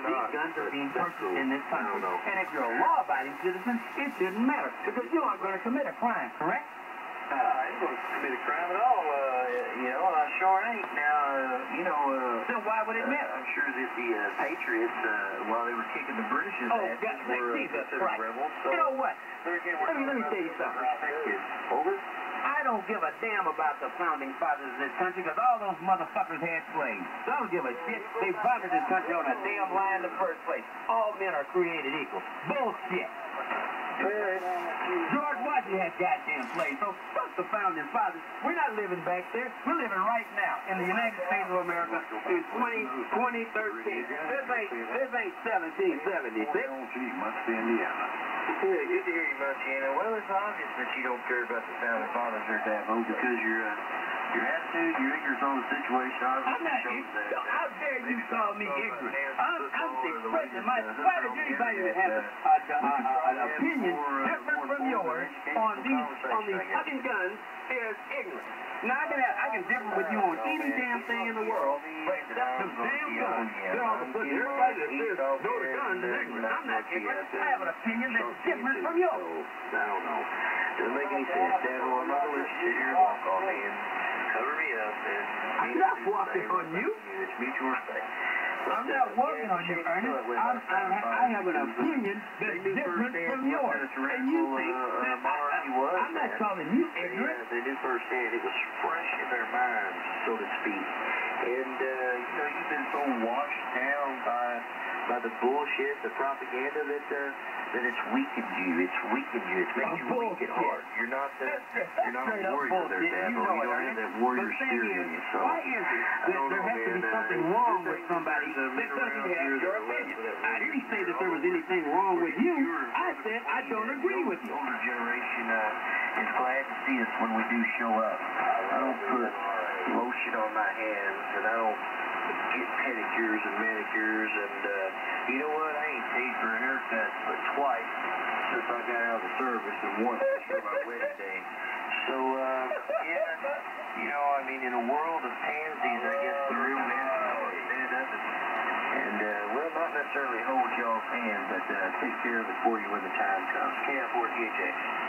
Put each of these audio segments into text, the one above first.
these guns are being purchased in this country. And if you're a law-abiding citizen, it shouldn't matter, because you aren't going to commit a crime, correct? I ain't going to commit a crime at all, I sure ain't. Now, then why would it matter? I'm sure that the Patriots, while they were kicking the British's ass, were Jesus considered Christ. rebels. So You know what? again, Let me tell you something. Over? I don't give a damn about the founding fathers of this country, because all those motherfuckers had slaves. I don't give a shit. They founded this country on a damn lie in the first place. All men are created equal. Bullshit. George Washington had goddamn slaves, so fuck the founding fathers. We're not living back there. We're living right now in the United States of America in 2013. This ain't 1776. Must be Indiana. Good to hear you, Montana. Well, it's obvious that you don't care about the founding fathers or that, because your attitude, your ignorance on the situation obviously shows that. How dare you call me ignorant? I'm expressing my... Why does anybody that has an opinion different from yours on these fucking guns is ignorant? Now, I can differ with you on any damn thing in the world, but except some damn guns. They're all of a sudden, everybody that says no to guns is ignorant. I'm not ignorant. I have an opinion that's different from yours. I don't know. Doesn't make any sense, Dad. Well, I'm not going to let you sit here and walk on me and cover me up. I'm not walking on you. It's mutual respect. I'm not working on you, Ernest. I have an opinion that's different from yours. And you think that I'm not calling you ignorant. They knew firsthand. It was fresh in their minds, so to speak. And, you've been so washed down by the bullshit, the propaganda that it's weakened you. It's weakened you. It's made you weak at heart. You're not a warrior there, Dad. You don't have that warrior spirit in you. So why is it that there has to be something wrong with somebody that doesn't have your opinion? I didn't say that there was anything wrong with you. I said I don't agree with you. The older generation is glad to see us when we do show up. I don't put lotion on my hands, and I don't get pedicures and manicures, and you know what? I ain't paid for a haircut but twice since I got out of the service, and once for my wedding day. So, in a world of pansies, I guess the real man stand up and not necessarily hold y'all's hand, but take care of it for you when the time comes. K-4TJ.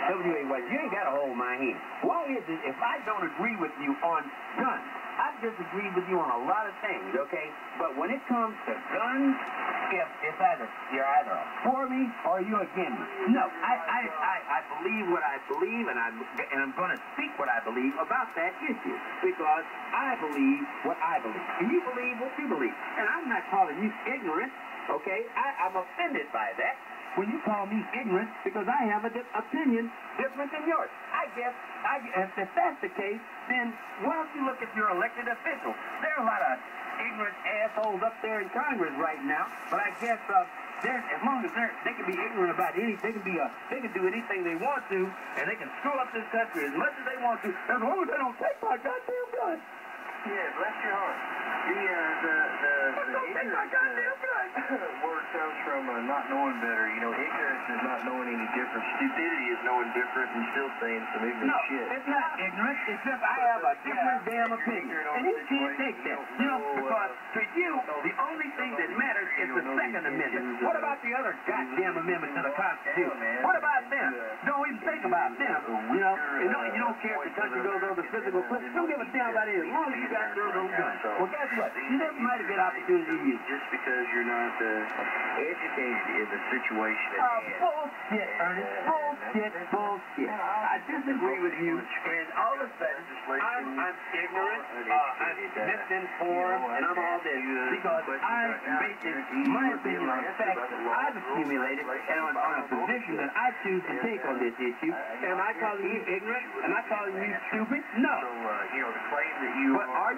W.A. White, you ain't got to hold my hand. Why is it if I don't agree with you on guns? I disagree with you on a lot of things, okay? But when it comes to guns, you're either for me or you're against me. No, I believe what I believe, and I'm going to speak what I believe about that issue, because I believe what I believe, and you believe what you believe. And I'm not calling you ignorant, okay? I'm offended by that when you call me ignorant, because I have an opinion different than yours. I guess if that's the case, then why don't you look at your elected officials? There are a lot of ignorant assholes up there in Congress right now, but I guess as long as they can be ignorant about anything, they can do anything they want to, and they can screw up this country as much as they want to, as long as they don't take my goddamn gun. Yeah, bless your heart. The ignorance word comes from not knowing better. Ignorance is not knowing any different. Stupidity is knowing different and still saying some ignorant shit. No, it's not ignorant. It's just I have a different damn opinion. And you can't take that. Because for you, the only thing that matters is the Second Amendment. What about the other goddamn amendments to the Constitution? What about them? Don't even think about them. You don't care if the country goes over physical clips. Don't give a damn about it as long as you got those guns. Well, guess what? You never might have good opportunity to use. Just because you're not educated in the situation at hand. Bullshit, Ernest. Bullshit. I disagree with you, and all of a sudden, I'm ignorant, I'm misinformed, and I'm all this, because I'm basing my opinion on facts that I've accumulated and on a position that I choose to take on this issue. Am I calling you ignorant? Am I calling you stupid? No. So, the claim that you but are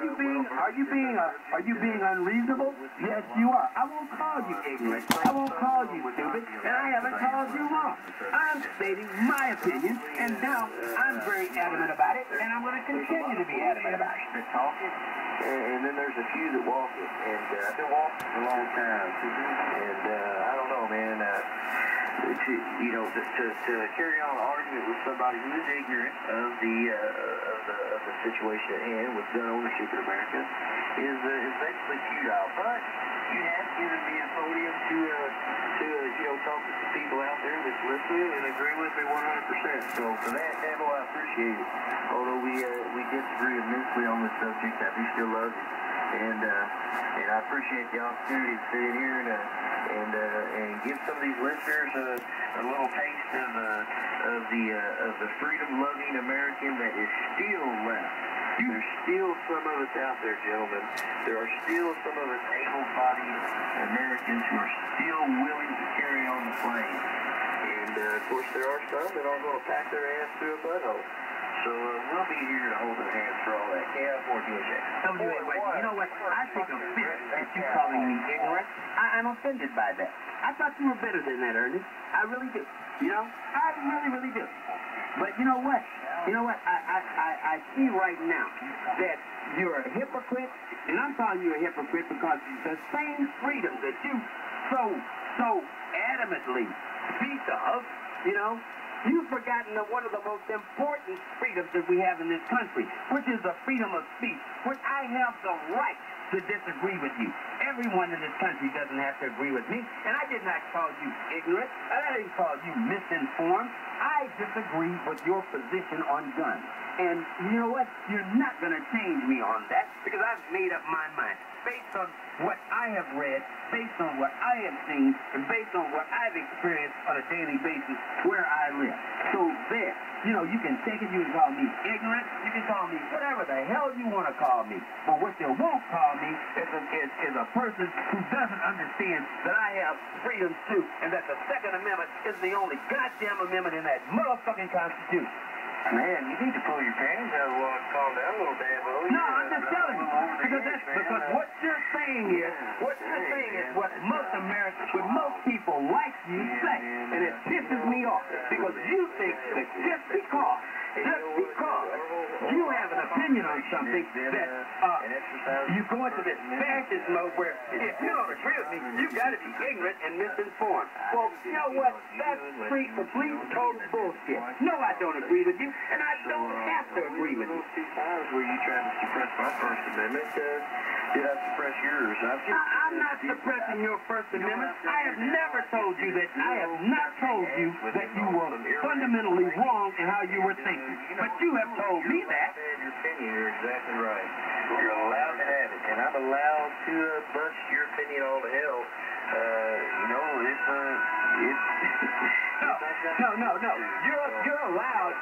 you being unreasonable? Yes, you are. I won't call you ignorant. I won't call you stupid, and I haven't called you wrong. I'm stating my opinion, and now I'm very adamant about it, and I'm going to continue to be adamant about it. They're talking, and then there's a few that walk it, and I've been walking for a long time, and I don't know, man. to carry on an argument with somebody who is ignorant of the situation at hand with gun ownership in America is basically futile. But you have given me a podium to talk to some people out there that's listening and agree with me 100%. So for that, Dabo, I appreciate it. Although we disagree immensely on this subject, I do still love you. And I appreciate the opportunity to sit in here and give some of these listeners a little taste of the freedom-loving American that is still left. There's still some of us out there, gentlemen. There are still some of us able-bodied Americans who are still willing to carry on the flame. And of course, there are some that aren't going to pack their ass through a butthole. So we'll be here to hold their hands for all that. KF4DJ. You know what? I take offense at you calling me ignorant. I'm offended by that. I thought you were better than that, Ernest. I really do. You know? I really, really do. But you know what? I see right now that you're a hypocrite, and I'm calling you a hypocrite because the same freedom that you so adamantly speak of, you know, you've forgotten one of the most important freedoms that we have in this country, which is the freedom of speech, which I have the right to disagree with you. Everyone in this country doesn't have to agree with me, and I did not call you ignorant, and I didn't call you misinformed. I disagree with your position on guns. And you know what? You're not going to change me on that because I've made up my mind based on what I have read, based on what I have seen, and based on what I've experienced on a daily basis where I live. So there, you know, you can take it, you can call me ignorant, you can call me whatever the hell you want to call me. But what you won't call me is a person who doesn't understand that I have freedom too, and that the Second Amendment is the only goddamn amendment in that motherfucking Constitution. Man, you need to pull your panties out of the water and calm down a little, Dabo. No, I'm just telling you. Because what you're saying is, what most Americans, what most people like you say. And it pisses me off. Because you think that just because you have an opinion on something that you go into this fascist mode where if you don't agree with me, you got to be ignorant and misinformed. Well, you know what? That's complete total bullshit. No, I don't agree with you, and I don't have to agree with you. Those 2 times where you tried to suppress my First Amendment, did I suppress yours? I'm not suppressing your First Amendment. I have never told you that. I have not told you that you were fundamentally wrong in how you were thinking. But you have told me that. Your opinion, you're exactly right. You're allowed to have it, and I'm allowed to bust your opinion all to hell. You know, No. You're allowed.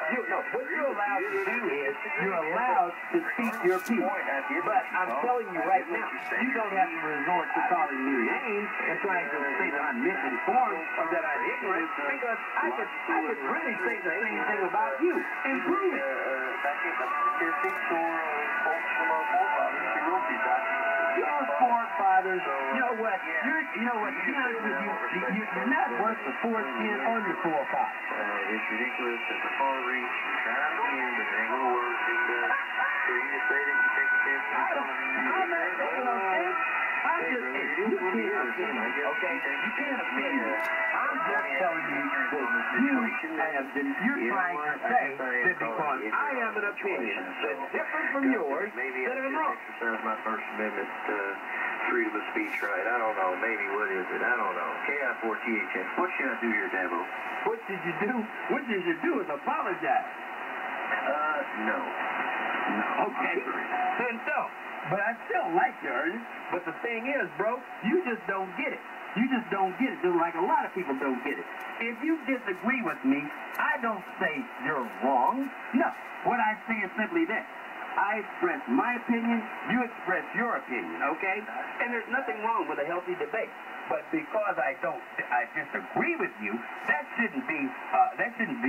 What you're allowed to do is you're allowed to speak your piece. But I'm telling you right now, you don't have to resort to calling me names and trying to say that I'm misinformed or that I'm ignorant, because I could really say the same thing about you and prove it. Your forefathers, you know what? To be honest with you, you're not worth the foreskin on your forefathers. It's ridiculous at the far reach. You're trying to end, but it ain't gonna work. For you to say that you take offense to something, I'm not taking offense. You can't offend me, okay? You can't offend me. I'm just telling you that you're trying to say that because I have an opinion that's different from yours, that I'm wrong. Exercise my First Amendment freedom of speech right. I don't know. Maybe what is it? I don't know. KI4THX. What should I do here, Dabo? What did you do? What did you do is apologize. No. Okay. Then don't. But I still like you, Ernest. But the thing is, bro, you just don't get it. You just don't get it, dude, like a lot of people don't get it. If you disagree with me, I don't say you're wrong. No. What I say is simply this. I express my opinion, you express your opinion, okay? And there's nothing wrong with a healthy debate. But because I disagree with you, that shouldn't be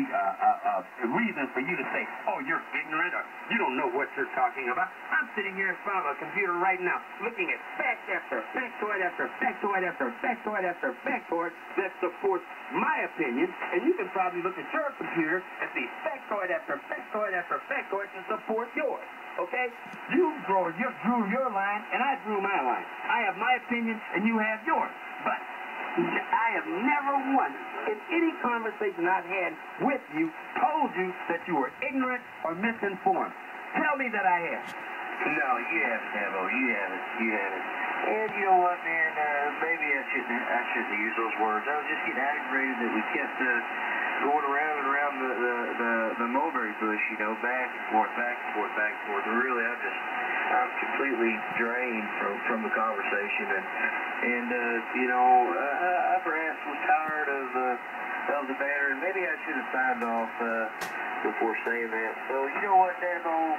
a reason for you to say, oh, you're ignorant or you don't know what you're talking about. I'm sitting here in front of a computer right now looking at fact after factoid after factoid after factoid after factoid that supports my opinion, and you can probably look at your computer and see factoid after factoid after factoid to support yours. Okay? You drew your line, and I drew my line. I have my opinion, and you have yours. But I have never once, in any conversation I've had with you, told you that you were ignorant or misinformed. Tell me that I have. No, you haven't, Davo. You haven't. You haven't. And you know what, man? Maybe I shouldn't use those words. I was just getting aggravated that we kept going around and around the mulberry bush, you know, back and forth, back and forth, back and forth. And really, I'm completely drained from the conversation, and you know, I perhaps was tired of the banner, and maybe I should have signed off before saying that. So you know what, Davo?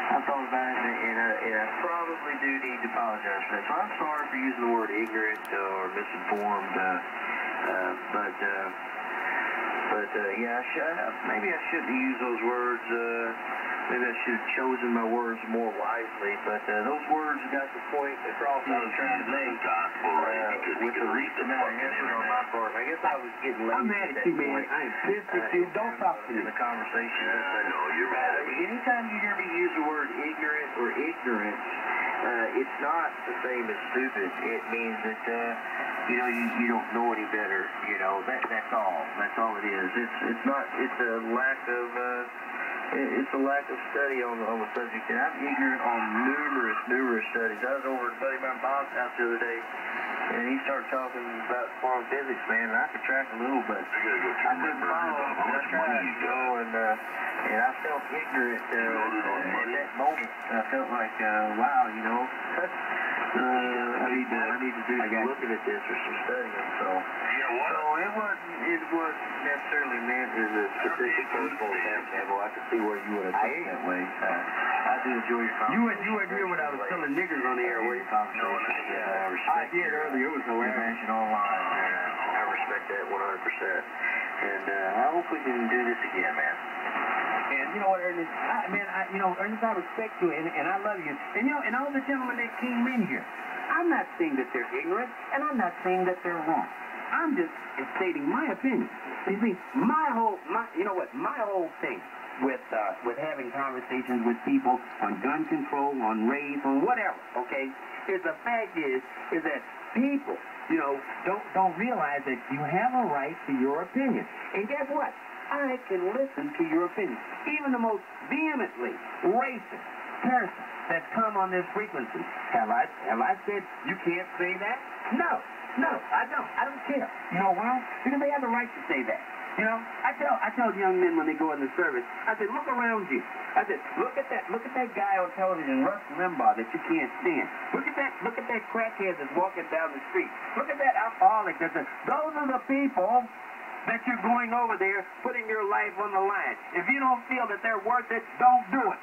I thought about it, and I probably do need to apologize for that. So I'm sorry for using the word ignorant or misinformed, but yeah, maybe I shouldn't have used those words. Maybe I should have chosen my words more wisely, but those words got the point across I was trying to make with the least amount of effort on my part. I guess I was getting lazy. I'm mad at you, man. I am pissed at you. Don't talk to me. In the conversation. No, you're mad at me. Anytime you hear me use the word ignorant or ignorance, it's not the same as stupid. It means that, you know, you don't know any better. You know, that's all. That's all it is. It's a lack of, it's a lack of study on the subject. And I'm ignorant on numerous studies. I was over at Buddy Brown Bob's house the other day, and he started talking about quantum physics, man, and I could track a little, but I couldn't follow him. I tried, you know, and I felt ignorant at that moment. I felt like, wow, you know, I need to do some looking at this or some studying. So it wasn't necessarily meant as a specific personal example. I could see where you would have taken that way. I do enjoy your conversation. You agree when I was telling niggers on the air where you conversation? I did earlier. It was hilarious. Online. I respect that 100%. And I hope we can do this again, man. And you know what, Ernest? Ernest, I respect you, and I love you. And you know, and all the gentlemen that came in here, I'm not saying that they're ignorant, and I'm not saying that they're wrong. I'm just stating my opinion. You see, my whole thing with having conversations with people on gun control, on race, on whatever, okay, is the fact is that people, you know, don't realize that you have a right to your opinion. And guess what? I can listen to your opinion. Even the most vehemently racist person that's come on this frequency. Have I said you can't say that? No, I don't care. You know why? Because they have the right to say that. You know, I tell young men when they go in the service, I said, look around you. I said, look at that guy on television, Rush Limbaugh, that you can't stand. Look at that crackhead that's walking down the street. Look at that alcoholic. Those are the people that you're going over there, putting your life on the line. If you don't feel that they're worth it, don't do it.